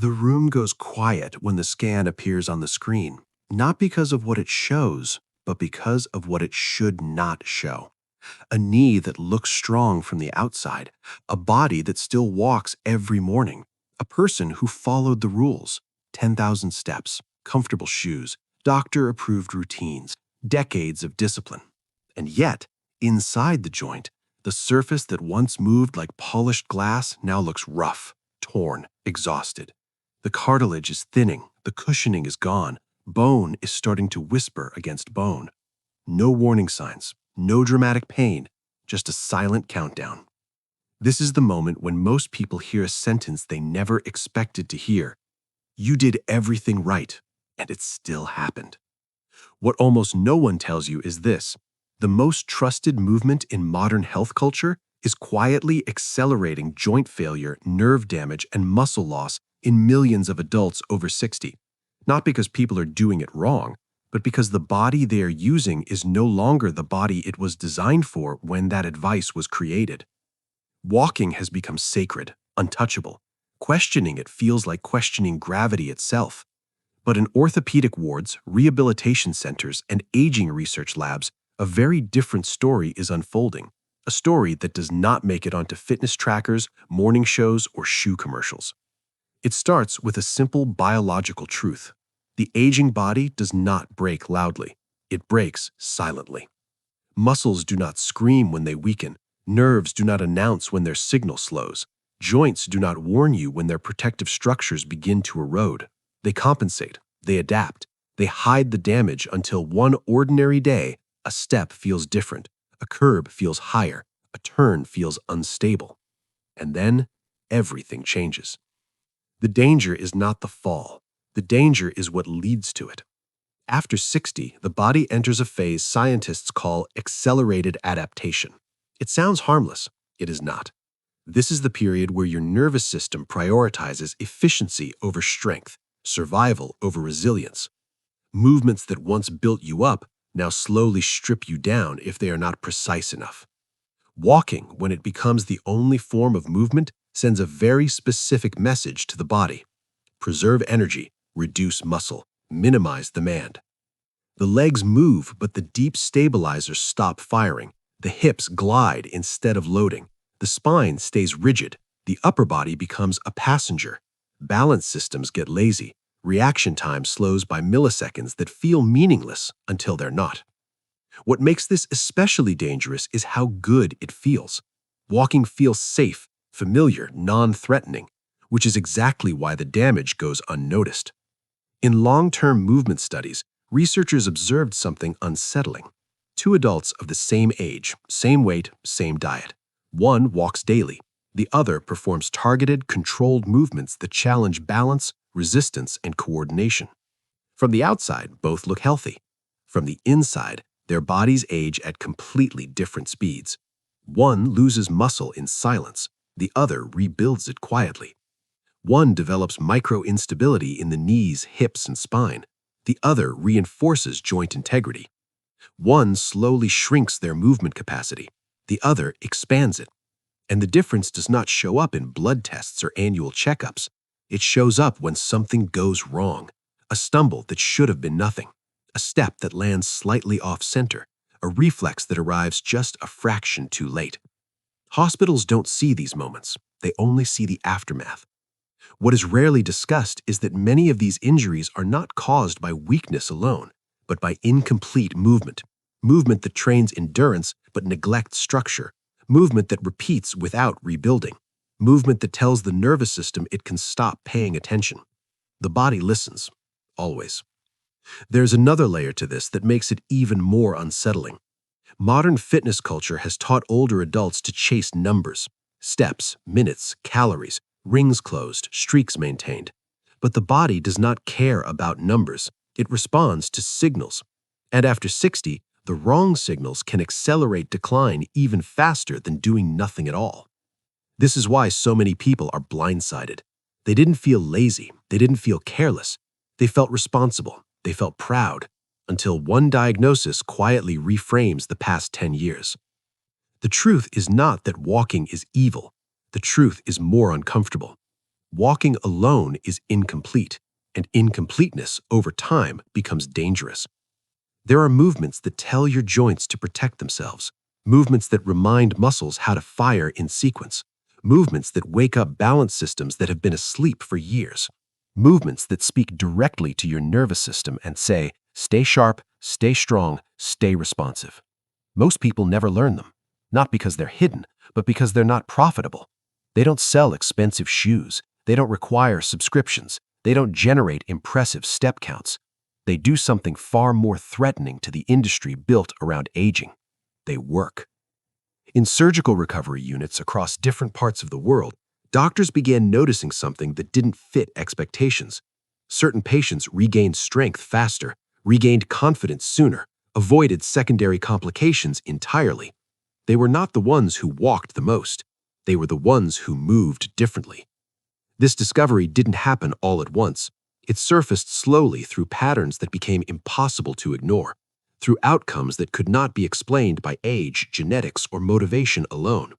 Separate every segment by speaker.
Speaker 1: The room goes quiet when the scan appears on the screen, not because of what it shows, but because of what it should not show. A knee that looks strong from the outside, a body that still walks every morning, a person who followed the rules, 10,000 steps, comfortable shoes, doctor-approved routines, decades of discipline. And yet, inside the joint, the surface that once moved like polished glass now looks rough, torn, exhausted. The cartilage is thinning, the cushioning is gone, bone is starting to whisper against bone. No warning signs, no dramatic pain, just a silent countdown. This is the moment when most people hear a sentence they never expected to hear. You did everything right, and it still happened. What almost no one tells you is this: the most trusted movement in modern health culture is quietly accelerating joint failure, nerve damage, and muscle loss in millions of adults over 60. Not because people are doing it wrong, but because the body they are using is no longer the body it was designed for when that advice was created. Walking has become sacred, untouchable. Questioning it feels like questioning gravity itself. But in orthopedic wards, rehabilitation centers, and aging research labs, a very different story is unfolding. A story that does not make it onto fitness trackers, morning shows, or shoe commercials. It starts with a simple biological truth. The aging body does not break loudly. It breaks silently. Muscles do not scream when they weaken. Nerves do not announce when their signal slows. Joints do not warn you when their protective structures begin to erode. They compensate. They adapt. They hide the damage until one ordinary day, a step feels different, a curb feels higher, a turn feels unstable. And then everything changes. The danger is not the fall. The danger is what leads to it. After 60, the body enters a phase scientists call accelerated adaptation. It sounds harmless. It is not. This is the period where your nervous system prioritizes efficiency over strength, survival over resilience. Movements that once built you up now slowly strip you down if they are not precise enough. Walking, when it becomes the only form of movement, sends a very specific message to the body. Preserve energy, reduce muscle, minimize demand. The legs move, but the deep stabilizers stop firing. The hips glide instead of loading. The spine stays rigid. The upper body becomes a passenger. Balance systems get lazy. Reaction time slows by milliseconds that feel meaningless until they're not. What makes this especially dangerous is how good it feels. Walking feels safe, familiar, non-threatening, which is exactly why the damage goes unnoticed. In long-term movement studies, researchers observed something unsettling. Two adults of the same age, same weight, same diet. One walks daily. The other performs targeted, controlled movements that challenge balance, resistance, and coordination. From the outside, both look healthy. From the inside, their bodies age at completely different speeds. One loses muscle in silence. The other rebuilds it quietly. One develops micro-instability in the knees, hips, and spine. The other reinforces joint integrity. One slowly shrinks their movement capacity. The other expands it. And the difference does not show up in blood tests or annual checkups. It shows up when something goes wrong. A stumble that should have been nothing. A step that lands slightly off-center. A reflex that arrives just a fraction too late. Hospitals don't see these moments. They only see the aftermath. What is rarely discussed is that many of these injuries are not caused by weakness alone, but by incomplete movement. Movement that trains endurance but neglects structure. Movement that repeats without rebuilding. Movement that tells the nervous system it can stop paying attention. The body listens, always. There's another layer to this that makes it even more unsettling. Modern fitness culture has taught older adults to chase numbers. Steps, minutes, calories, rings closed, streaks maintained. But the body does not care about numbers. It responds to signals. And after 60, the wrong signals can accelerate decline even faster than doing nothing at all. This is why so many people are blindsided. They didn't feel lazy. They didn't feel careless. They felt responsible. They felt proud. Until one diagnosis quietly reframes the past 10 years. The truth is not that walking is evil. The truth is more uncomfortable. Walking alone is incomplete, and incompleteness over time becomes dangerous. There are movements that tell your joints to protect themselves, movements that remind muscles how to fire in sequence, movements that wake up balance systems that have been asleep for years, movements that speak directly to your nervous system and say, stay sharp, stay strong, stay responsive. Most people never learn them, not because they're hidden, but because they're not profitable. They don't sell expensive shoes. They don't require subscriptions. They don't generate impressive step counts. They do something far more threatening to the industry built around aging. They work. In surgical recovery units across different parts of the world, doctors began noticing something that didn't fit expectations. Certain patients regained strength faster, regained confidence sooner, avoided secondary complications entirely. They were not the ones who walked the most. They were the ones who moved differently. This discovery didn't happen all at once. It surfaced slowly through patterns that became impossible to ignore, through outcomes that could not be explained by age, genetics, or motivation alone.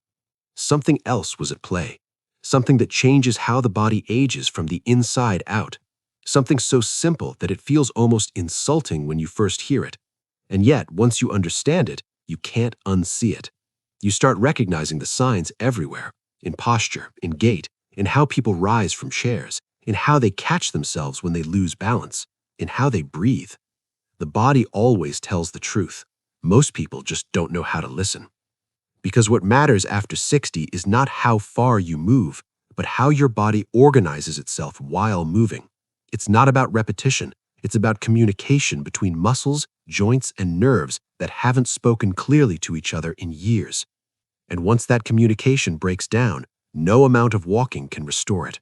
Speaker 1: Something else was at play, something that changes how the body ages from the inside out, something so simple that it feels almost insulting when you first hear it. And yet, once you understand it, you can't unsee it. You start recognizing the signs everywhere, in posture, in gait, in how people rise from chairs, in how they catch themselves when they lose balance, in how they breathe. The body always tells the truth. Most people just don't know how to listen. Because what matters after 60 is not how far you move, but how your body organizes itself while moving. It's not about repetition. It's about communication between muscles, joints, and nerves that haven't spoken clearly to each other in years. And once that communication breaks down, no amount of walking can restore it.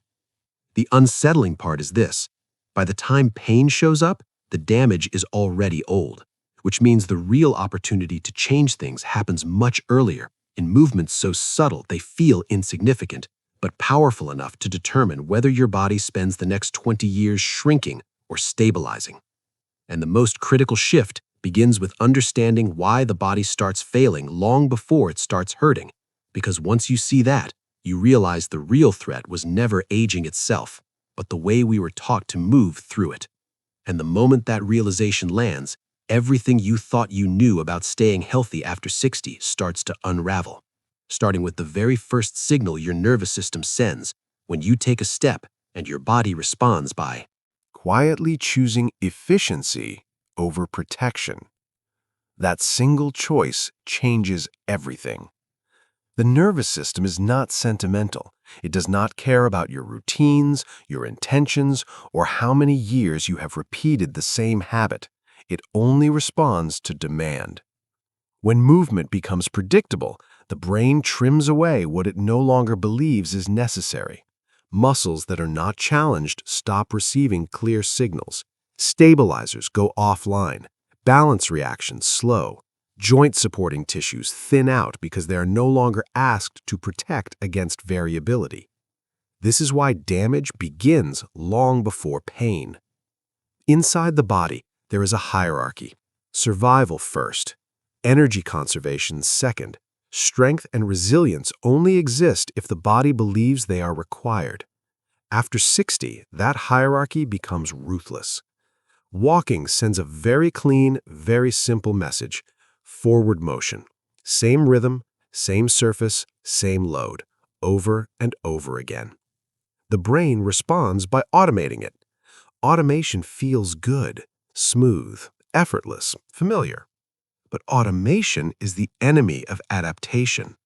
Speaker 1: The unsettling part is this: by the time pain shows up, the damage is already old, which means the real opportunity to change things happens much earlier, in movements so subtle they feel insignificant, but powerful enough to determine whether your body spends the next 20 years shrinking or stabilizing. And the most critical shift begins with understanding why the body starts failing long before it starts hurting, because once you see that, you realize the real threat was never aging itself, but the way we were taught to move through it. And the moment that realization lands, everything you thought you knew about staying healthy after 60 starts to unravel, starting with the very first signal your nervous system sends when you take a step and your body responds by quietly choosing efficiency over protection. That single choice changes everything. The nervous system is not sentimental. It does not care about your routines, your intentions, or how many years you have repeated the same habit. It only responds to demand. When movement becomes predictable, the brain trims away what it no longer believes is necessary. Muscles that are not challenged stop receiving clear signals. Stabilizers go offline. Balance reactions slow. Joint-supporting tissues thin out because they are no longer asked to protect against variability. This is why damage begins long before pain. Inside the body, there is a hierarchy. Survival first, energy conservation second. Strength and resilience only exist if the body believes they are required. After 60, that hierarchy becomes ruthless. Walking sends a very clean, very simple message. Forward motion. Same rhythm, same surface, same load, over and over again. The brain responds by automating it. Automation feels good, smooth, effortless, familiar. But automation is the enemy of adaptation.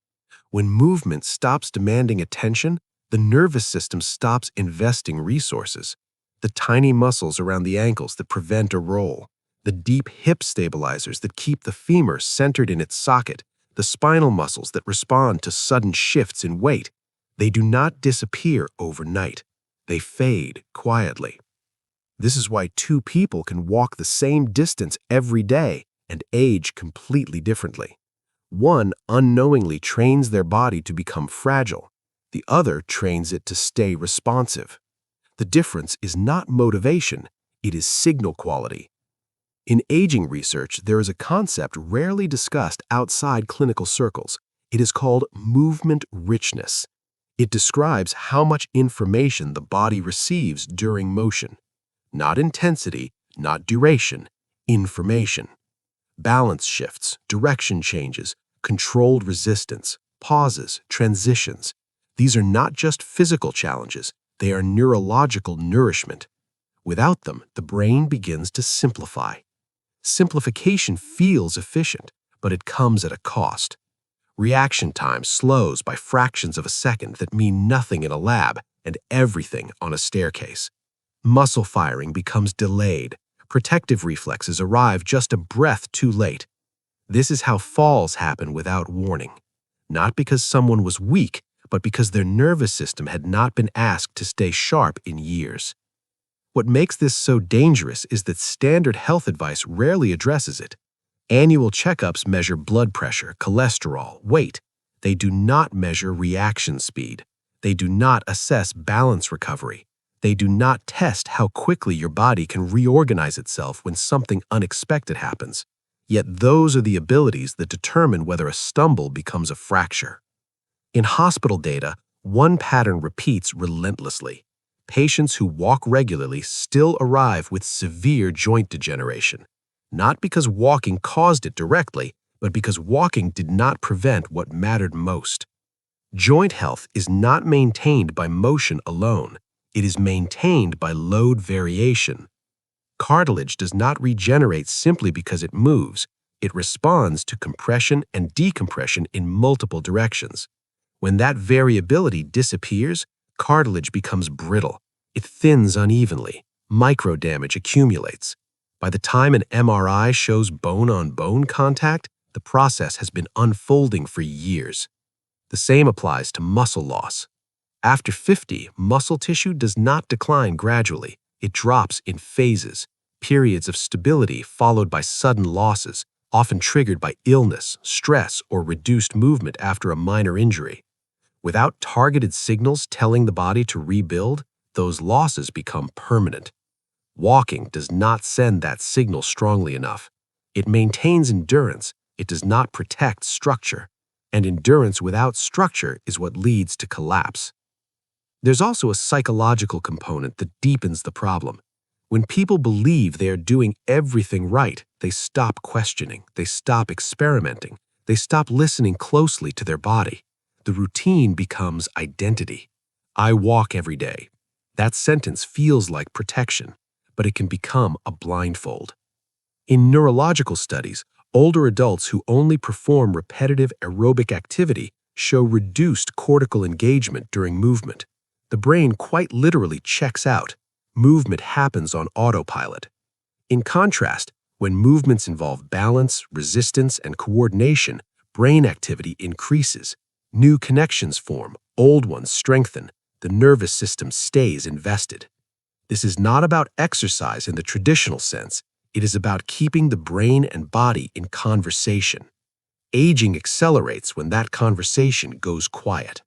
Speaker 1: When movement stops demanding attention, the nervous system stops investing resources. The tiny muscles around the ankles that prevent a roll, the deep hip stabilizers that keep the femur centered in its socket, the spinal muscles that respond to sudden shifts in weight, they do not disappear overnight. They fade quietly. This is why two people can walk the same distance every day and age completely differently. One unknowingly trains their body to become fragile. The other trains it to stay responsive. The difference is not motivation, it is signal quality. In aging research, there is a concept rarely discussed outside clinical circles. It is called movement richness. It describes how much information the body receives during motion. Not intensity, not duration, information. Balance shifts, direction changes, controlled resistance, pauses, transitions. These are not just physical challenges, they are neurological nourishment. Without them, the brain begins to simplify. Simplification feels efficient, but it comes at a cost. Reaction time slows by fractions of a second that mean nothing in a lab and everything on a staircase. Muscle firing becomes delayed. Protective reflexes arrive just a breath too late. This is how falls happen without warning. Not because someone was weak, but because their nervous system had not been asked to stay sharp in years. What makes this so dangerous is that standard health advice rarely addresses it. Annual checkups measure blood pressure, cholesterol, weight. They do not measure reaction speed. They do not assess balance recovery. They do not test how quickly your body can reorganize itself when something unexpected happens. Yet those are the abilities that determine whether a stumble becomes a fracture. In hospital data, one pattern repeats relentlessly. Patients who walk regularly still arrive with severe joint degeneration, not because walking caused it directly, but because walking did not prevent what mattered most. Joint health is not maintained by motion alone. It is maintained by load variation. Cartilage does not regenerate simply because it moves. It responds to compression and decompression in multiple directions. When that variability disappears, cartilage becomes brittle. It thins unevenly. Microdamage accumulates. By the time an MRI shows bone-on-bone contact, the process has been unfolding for years. The same applies to muscle loss. After 50, muscle tissue does not decline gradually. It drops in phases, periods of stability followed by sudden losses, often triggered by illness, stress, or reduced movement after a minor injury. Without targeted signals telling the body to rebuild, those losses become permanent. Walking does not send that signal strongly enough. It maintains endurance, it does not protect structure, and endurance without structure is what leads to collapse. There's also a psychological component that deepens the problem. When people believe they are doing everything right, they stop questioning, they stop experimenting, they stop listening closely to their body. The routine becomes identity. I walk every day. That sentence feels like protection, but it can become a blindfold. In neurological studies, older adults who only perform repetitive aerobic activity show reduced cortical engagement during movement. The brain quite literally checks out. Movement happens on autopilot. In contrast, when movements involve balance, resistance, and coordination, brain activity increases. New connections form, old ones strengthen. The nervous system stays invested. This is not about exercise in the traditional sense. It is about keeping the brain and body in conversation. Aging accelerates when that conversation goes quiet.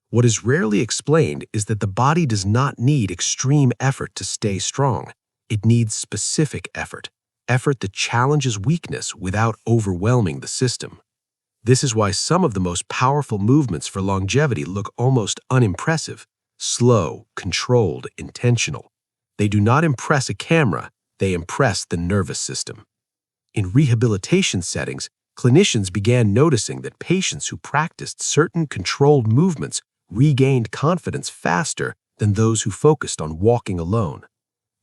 Speaker 1: What is rarely explained is that the body does not need extreme effort to stay strong. It needs specific effort, effort that challenges weakness without overwhelming the system. This is why some of the most powerful movements for longevity look almost unimpressive, slow, controlled, intentional. They do not impress a camera, they impress the nervous system. In rehabilitation settings, clinicians began noticing that patients who practiced certain controlled movements regained confidence faster than those who focused on walking alone.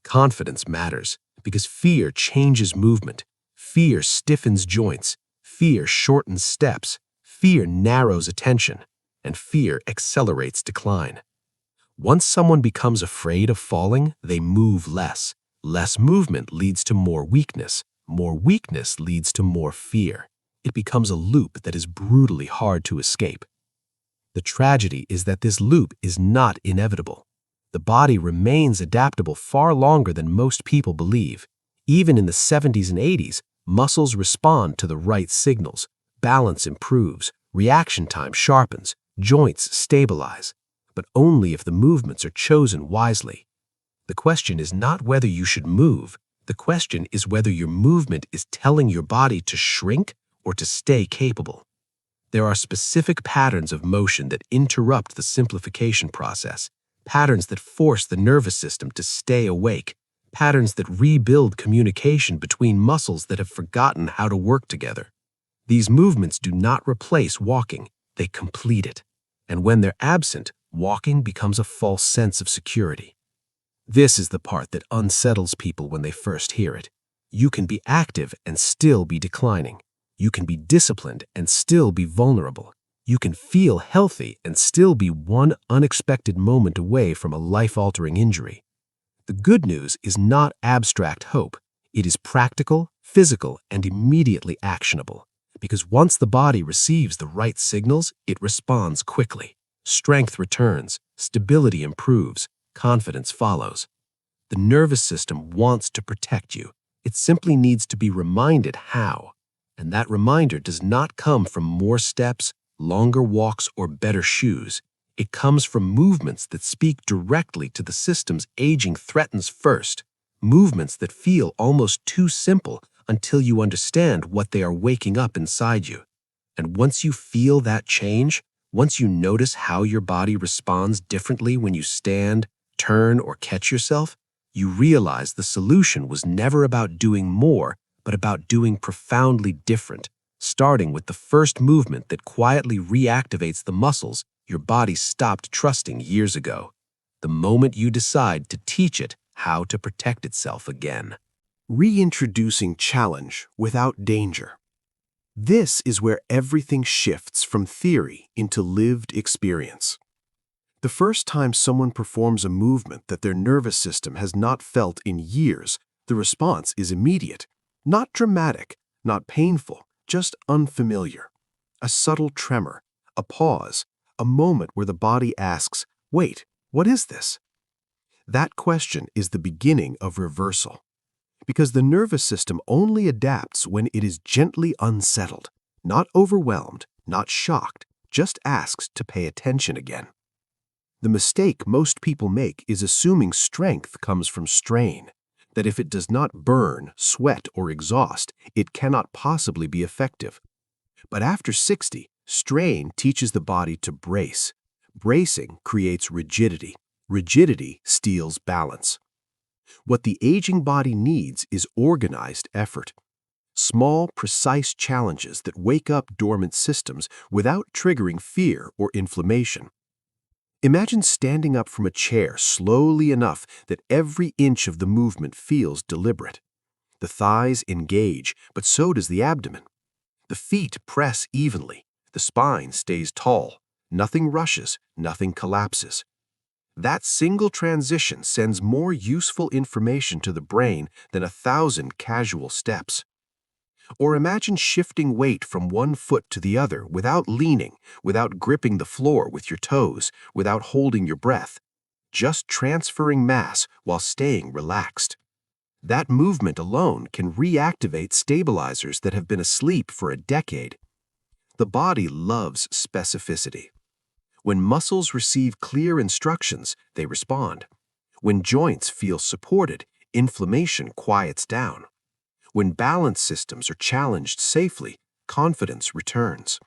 Speaker 1: Confidence matters because fear changes movement. Fear stiffens joints. Fear shortens steps. Fear narrows attention. And fear accelerates decline. Once someone becomes afraid of falling, they move less. Less movement leads to more weakness. More weakness leads to more fear. It becomes a loop that is brutally hard to escape. The tragedy is that this loop is not inevitable. The body remains adaptable far longer than most people believe. Even in the 70s and 80s, muscles respond to the right signals. Balance improves, reaction time sharpens, joints stabilize, but only if the movements are chosen wisely. The question is not whether you should move. The question is whether your movement is telling your body to shrink or to stay capable. There are specific patterns of motion that interrupt the simplification process, patterns that force the nervous system to stay awake, patterns that rebuild communication between muscles that have forgotten how to work together. These movements do not replace walking, they complete it. And when they're absent, walking becomes a false sense of security. This is the part that unsettles people when they first hear it. You can be active and still be declining. You can be disciplined and still be vulnerable. You can feel healthy and still be one unexpected moment away from a life-altering injury. The good news is not abstract hope. It is practical, physical, and immediately actionable. Because once the body receives the right signals, it responds quickly. Strength returns, stability improves, confidence follows. The nervous system wants to protect you. It simply needs to be reminded how. And that reminder does not come from more steps, longer walks, or better shoes. It comes from movements that speak directly to the system's aging threatens first, movements that feel almost too simple until you understand what they are waking up inside you. And once you feel that change, once you notice how your body responds differently when you stand, turn, or catch yourself, you realize the solution was never about doing more, but about doing profoundly different, starting with the first movement that quietly reactivates the muscles your body stopped trusting years ago, the moment you decide to teach it how to protect itself again. Reintroducing challenge without danger. This is where everything shifts from theory into lived experience. The first time someone performs a movement that their nervous system has not felt in years, the response is immediate. Not dramatic, not painful, just unfamiliar. A subtle tremor, a pause, a moment where the body asks, "Wait, what is this?" That question is the beginning of reversal. Because the nervous system only adapts when it is gently unsettled, not overwhelmed, not shocked, just asks to pay attention again. The mistake most people make is assuming strength comes from strain, that if it does not burn, sweat, or exhaust, it cannot possibly be effective. But after 60, strain teaches the body to brace. Bracing creates rigidity. Rigidity steals balance. What the aging body needs is organized effort. Small, precise challenges that wake up dormant systems without triggering fear or inflammation. Imagine standing up from a chair slowly enough that every inch of the movement feels deliberate. The thighs engage, but so does the abdomen. The feet press evenly. The spine stays tall. Nothing rushes, nothing collapses. That single transition sends more useful information to the brain than 1,000 casual steps. Or imagine shifting weight from one foot to the other without leaning, without gripping the floor with your toes, without holding your breath, just transferring mass while staying relaxed. That movement alone can reactivate stabilizers that have been asleep for a decade. The body loves specificity. When muscles receive clear instructions, they respond. When joints feel supported, inflammation quiets down. When balance systems are challenged safely, confidence returns.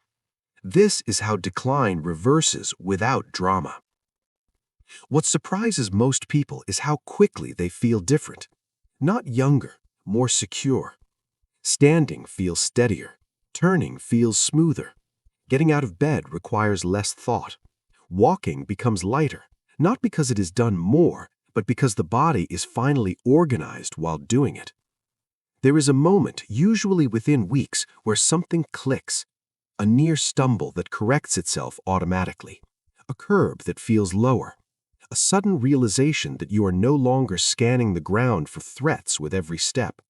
Speaker 1: This is how decline reverses without drama. What surprises most people is how quickly they feel different. Not younger, more secure. Standing feels steadier. Turning feels smoother. Getting out of bed requires less thought. Walking becomes lighter, not because it is done more, but because the body is finally organized while doing it. There is a moment, usually within weeks, where something clicks. A near stumble that corrects itself automatically. A curb that feels lower. A sudden realization that you are no longer scanning the ground for threats with every step.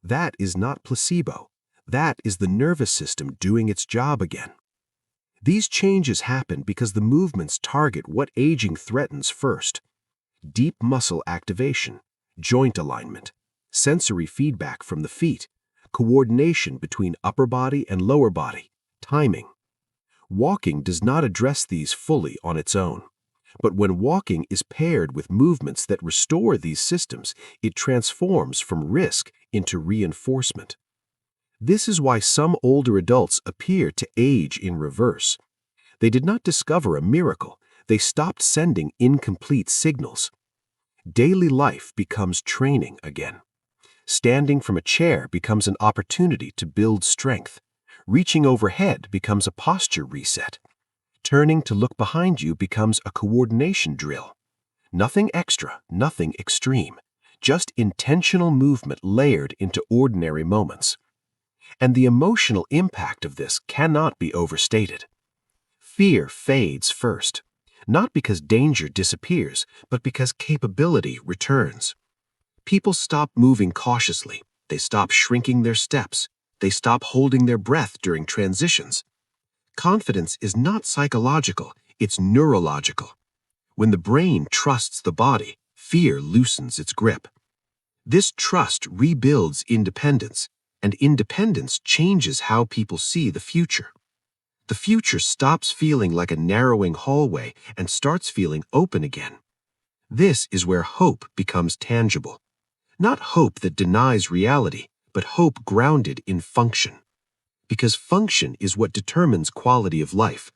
Speaker 1: That is not placebo. That is the nervous system doing its job again. These changes happen because the movements target what aging threatens first. Deep muscle activation, joint alignment, sensory feedback from the feet, coordination between upper body and lower body, timing. Walking does not address these fully on its own. But when walking is paired with movements that restore these systems, it transforms from risk into reinforcement. This is why some older adults appear to age in reverse. They did not discover a miracle. They stopped sending incomplete signals. Daily life becomes training again. Standing from a chair becomes an opportunity to build strength. Reaching overhead becomes a posture reset. Turning to look behind you becomes a coordination drill. Nothing extra, nothing extreme. Just intentional movement layered into ordinary moments. And the emotional impact of this cannot be overstated. Fear fades first, not because danger disappears, but because capability returns. People stop moving cautiously. They stop shrinking their steps. They stop holding their breath during transitions. Confidence is not psychological, it's neurological. When the brain trusts the body, fear loosens its grip. This trust rebuilds independence, and independence changes how people see the future. The future stops feeling like a narrowing hallway and starts feeling open again. This is where hope becomes tangible. Not hope that denies reality, but hope grounded in function. Because function is what determines quality of life.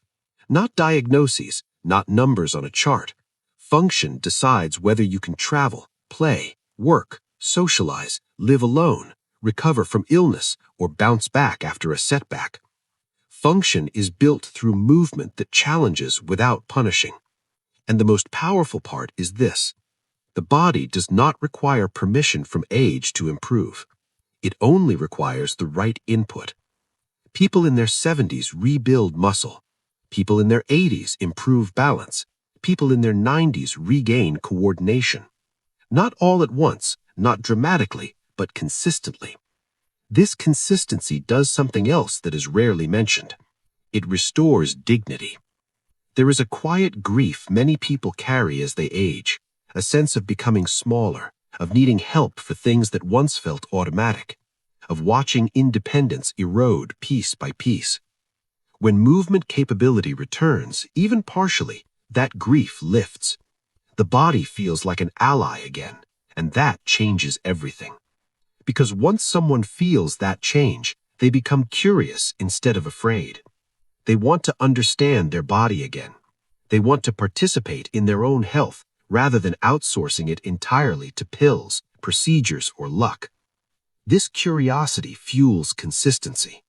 Speaker 1: Not diagnoses, not numbers on a chart. Function decides whether you can travel, play, work, socialize, live alone, recover from illness, or bounce back after a setback. Function is built through movement that challenges without punishing. And the most powerful part is this. The body does not require permission from age to improve. It only requires the right input. People in their 70s rebuild muscle. People in their 80s improve balance. People in their 90s regain coordination. Not all at once, not dramatically, but consistently. This consistency does something else that is rarely mentioned. It restores dignity. There is a quiet grief many people carry as they age. A sense of becoming smaller, of needing help for things that once felt automatic, of watching independence erode piece by piece. When movement capability returns, even partially, that grief lifts. The body feels like an ally again, and that changes everything. Because once someone feels that change, they become curious instead of afraid. They want to understand their body again. They want to participate in their own health, rather than outsourcing it entirely to pills, procedures, or luck. This curiosity fuels consistency.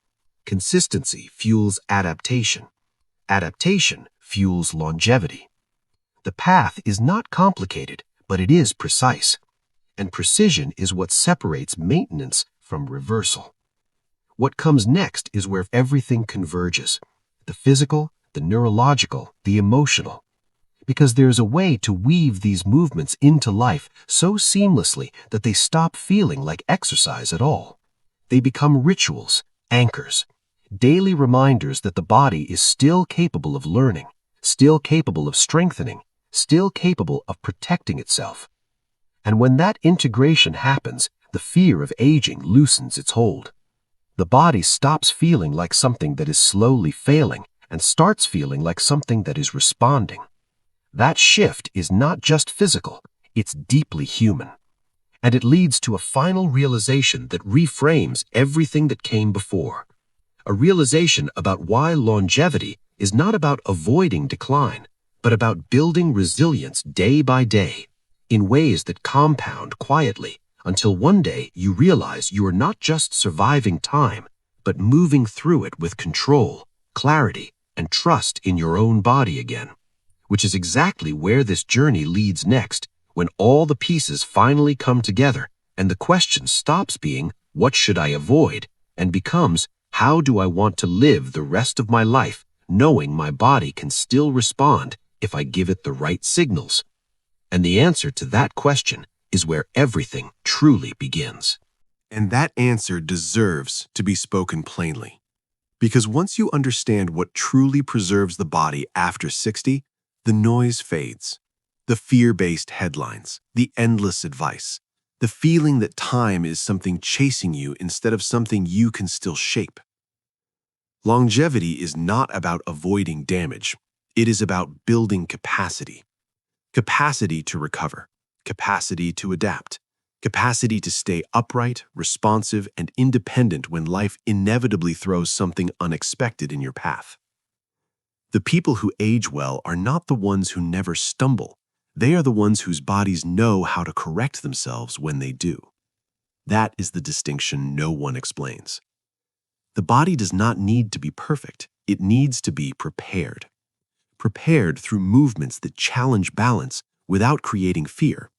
Speaker 1: Consistency fuels adaptation. Adaptation fuels longevity. The path is not complicated, but it is precise. And precision is what separates maintenance from reversal. What comes next is where everything converges. The physical, the neurological, the emotional. Because there's a way to weave these movements into life so seamlessly that they stop feeling like exercise at all. They become rituals, anchors, daily reminders that the body is still capable of learning, still capable of strengthening, still capable of protecting itself. And when that integration happens, the fear of aging loosens its hold. The body stops feeling like something that is slowly failing and starts feeling like something that is responding. That shift is not just physical, it's deeply human. And it leads to a final realization that reframes everything that came before. A realization about why longevity is not about avoiding decline, but about building resilience day by day, in ways that compound quietly until one day you realize you are not just surviving time, but moving through it with control, clarity, and trust in your own body again. Which is exactly where this journey leads next, when all the pieces finally come together and the question stops being, what should I avoid, and becomes, how do I want to live the rest of my life, knowing my body can still respond if I give it the right signals? And the answer to that question is where everything truly begins. And that answer deserves to be spoken plainly. Because once you understand what truly preserves the body after 60, the noise fades. The fear-based headlines, the endless advice, the feeling that time is something chasing you instead of something you can still shape. Longevity is not about avoiding damage. It is about building capacity. Capacity to recover, capacity to adapt, Capacity to stay upright, responsive, and independent when life inevitably throws something unexpected in your path. The people who age well are not the ones who never stumble. They are the ones whose bodies know how to correct themselves when they do. That is the distinction no one explains. The body does not need to be perfect. It needs to be prepared. Prepared through movements that challenge balance without creating fear,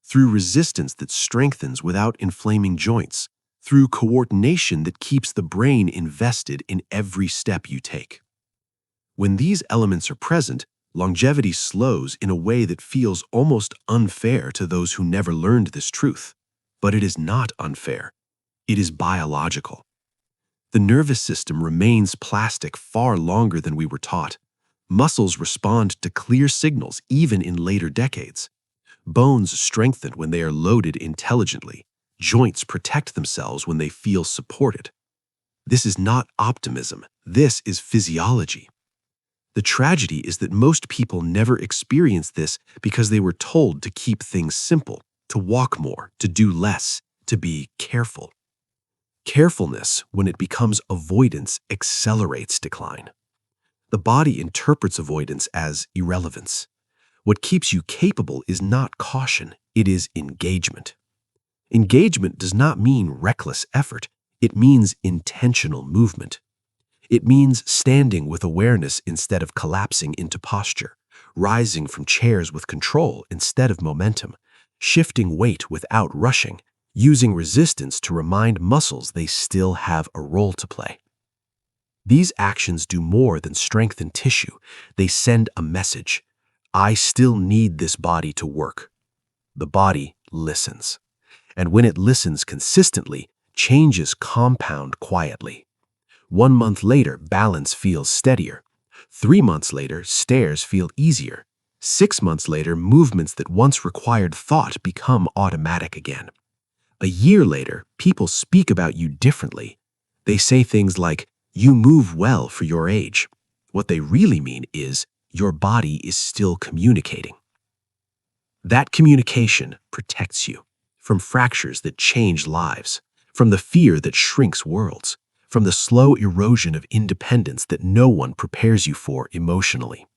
Speaker 1: through resistance that strengthens without inflaming joints, through coordination that keeps the brain invested in every step you take. When these elements are present, longevity slows in a way that feels almost unfair to those who never learned this truth. But it is not unfair. It is biological. The nervous system remains plastic far longer than we were taught. Muscles respond to clear signals even in later decades. Bones strengthen when they are loaded intelligently. Joints protect themselves when they feel supported. This is not optimism. This is physiology. The tragedy is that most people never experience this because they were told to keep things simple, to walk more, to do less, to be careful. Carefulness, when it becomes avoidance, accelerates decline. The body interprets avoidance as irrelevance. What keeps you capable is not caution, it is engagement. Engagement does not mean reckless effort, it means intentional movement. It means standing with awareness instead of collapsing into posture, rising from chairs with control instead of momentum, shifting weight without rushing, using resistance to remind muscles they still have a role to play. These actions do more than strengthen tissue. They send a message. I still need this body to work. The body listens. And when it listens consistently, changes compound quietly. 1 month later, balance feels steadier. 3 months later, stairs feel easier. 6 months later, movements that once required thought become automatic again. A year later, people speak about you differently. They say things like, "You move well for your age." What they really mean is, your body is still communicating. That communication protects you from fractures that change lives, from the fear that shrinks worlds, from the slow erosion of independence that no one prepares you for emotionally.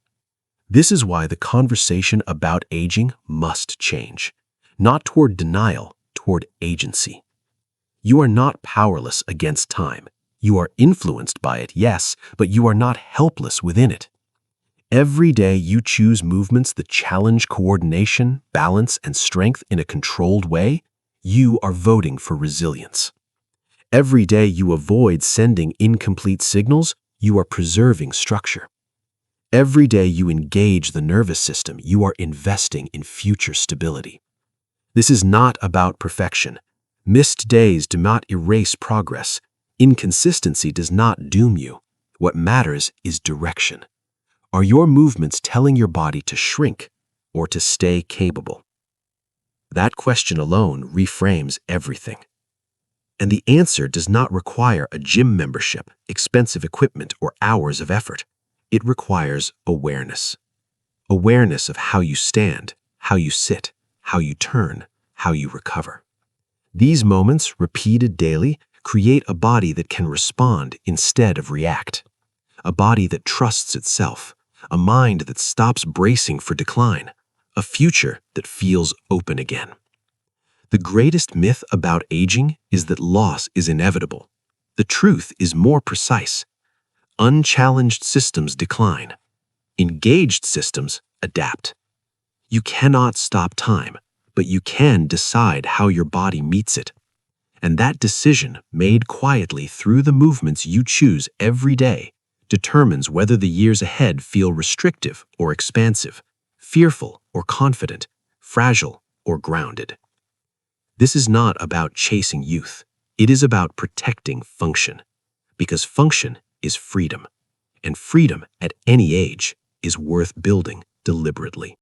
Speaker 1: This is why the conversation about aging must change, not toward denial, toward agency. You are not powerless against time. You are influenced by it, yes, but you are not helpless within it. Every day you choose movements that challenge coordination, balance, and strength in a controlled way, you are voting for resilience. Every day you avoid sending incomplete signals, you are preserving structure. Every day you engage the nervous system, you are investing in future stability. This is not about perfection. Missed days do not erase progress. Inconsistency does not doom you. What matters is direction. Are your movements telling your body to shrink or to stay capable? That question alone reframes everything. And the answer does not require a gym membership, expensive equipment, or hours of effort. It requires awareness. Awareness of how you stand, how you sit, how you turn, how you recover. These moments, repeated daily, create a body that can respond instead of react. A body that trusts itself, a mind that stops bracing for decline, a future that feels open again. The greatest myth about aging is that loss is inevitable. The truth is more precise. Unchallenged systems decline. Engaged systems adapt. You cannot stop time, but you can decide how your body meets it. And that decision, made quietly through the movements you choose every day, determines whether the years ahead feel restrictive or expansive, fearful or confident, fragile or grounded. This is not about chasing youth. It is about protecting function. Because function is freedom. And freedom at any age is worth building deliberately.